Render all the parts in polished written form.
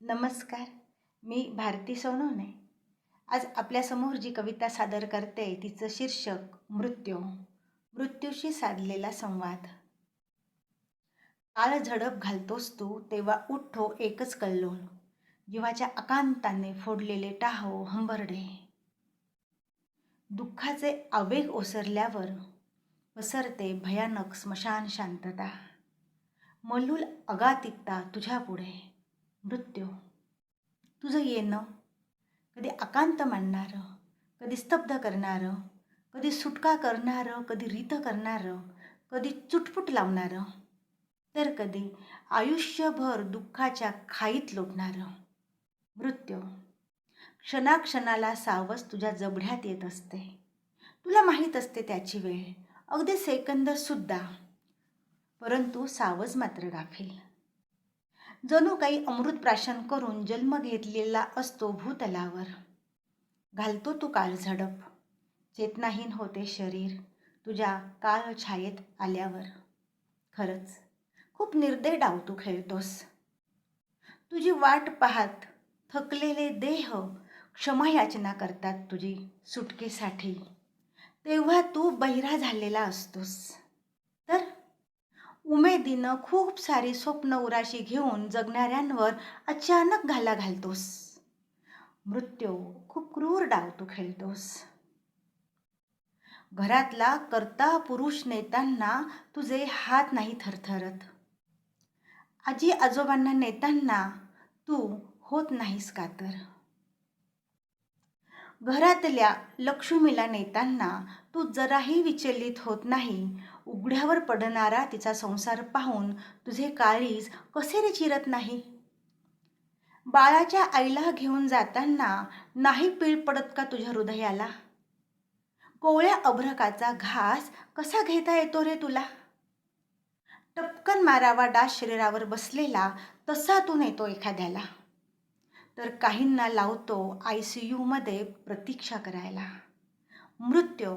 नमस्कार. मी भारती सोनवणे. आज आपल्यासमोर जी कविता सादर करते तिचं शीर्षक मृत्यूशी साधलेला संवाद. काळ झडप घालतोस तू तेव्हा उठतो एकच कल्लोळ, जीवाच्या अकांताने फोडलेले टाहो हंबरडे. दुःखाचे आवेग ओसरल्यावर पसरते भयानक स्मशान शांतता. मलूल अगातिकता तुझ्या पुढे मृत्यू. तुझं येणं कधी अकांत मांडणारं, कधी स्तब्ध करणारं, कधी सुटका करणारं, कधी रीत करणारं, कधी चुटपुट लावणारं, तर कधी आयुष्यभर दुःखाच्या खाईत लोटणारं मृत्यू. क्षणाक्षणाला सावज तुझ्या जबड्यात येत असते. तुला माहीत असते त्याची वेळ, अगदी सेकंदसुद्धा, परंतु सावज मात्र गाफील. जणू काही अमृत प्राशन करून जन्म घेतलेला असतो भूतलावर. घालतो तू काळ झडप, चेतनाहीन होते शरीर तुझ्या काळ छायेत आल्यावर. खरंच खूप निर्दय डाव तू खेळतोस. तुझी वाट पाहत थकलेले देह क्षमायाचना करतात तुझी सुटकेसाठी. तेव्हा तू बहिरा झालेला असतोस. तर उमेदीनं खूप सारी स्वप्न उराशी घेऊन जगणाऱ्यांवर अचानक घाला घालतोस. मृत्यू खूप क्रूर डाव तू खेळतोस. घरातला कर्ता पुरुष नेतांना तुझे हात नाही थरथरत. आजी आजोबांना नेताना तू होत नाहीस कातर. घरातल्या लक्ष्मीला नेताना तू जराही विचलित होत नाही. उघड्यावर पडणारा तिचा संसार पाहून तुझे काळीज कसे रे चिरत नाही. बाळाच्या आईला घेऊन जाताना नाही पीळ पडत का तुझ्या हृदयाला. कोवळ्या अभ्रकाचा घास कसा घेता येतो रे तुला. टपकन मारावा डास शरीरावर बसलेला तसा तू नेतो एखाद्याला. तर काहींना लावतो ICU मध्ये प्रतीक्षा करायला. मृत्यू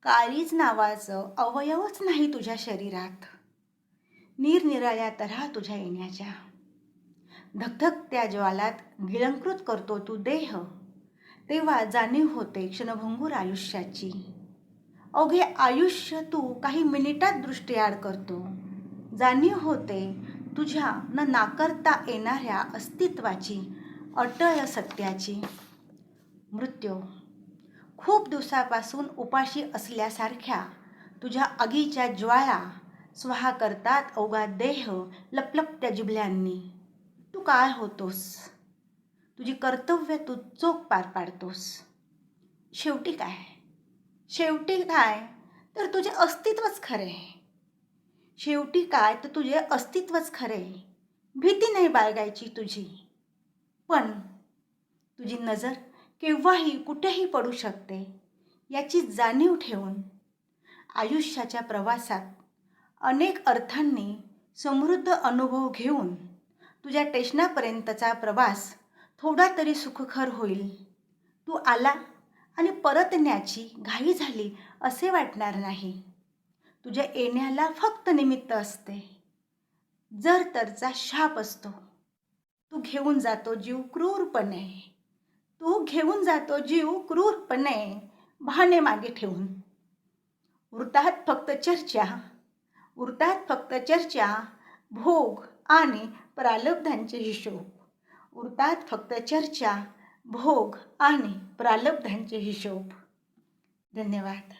काळीज नावाचं अवयवच नाही तुझ्या शरीरात. निरनिराळ्या तऱ्हा तुझ्या येण्याच्या धगधगत्या ज्वालात गिळंकृत करतो तू देह. तेव्हा जाणीव होते क्षणभंगूर आयुष्याची. अवघे आयुष्य तू काही मिनिटात दृष्टीआड करतो. जाणीव होते तुझ्या न नाकारता येणाऱ्या अस्तित्वाची, अटळ सत्याची. मृत्यू खूप दिवसापासून उपाशी असल्यासारख्या तुझ्या आगीच्या ज्वाळा स्वाहा करतात अवघा देह लपलपत्या जिभल्यांनी. तू काय होतोस. तुझी कर्तव्य तू चोख पार पाडतोस. शेवटी काय तर तुझे अस्तित्वच खरे. शेवटी काय तर तुझे अस्तित्वच खरे. भीती नाही बाळगायची तुझी. पण तुझी नजर केव्हाही कुठेही पडू शकते याची जाणीव ठेवून आयुष्याच्या प्रवासात अनेक अर्थांनी समृद्ध अनुभव घेऊन तुझ्या स्टेशनापर्यंतचा प्रवास थोडा तरी सुखकर होईल. तू आला आणि परतण्याची घाई झाली असे वाटणार नाही. तुझ्या येण्याला फक्त निमित्त असते. जर तरचा शाप असतो. तू घेऊन जातो जीव क्रूरपणे. तू घेऊन जातो जीव क्रूरपणे बहाणे मागे ठेवून. उरतात फक्त चर्चा, भोग आणि प्रालब्धांचे हिशोब. उरतात फक्त चर्चा, भोग आणि प्रालब्धांचे हिशोब. धन्यवाद.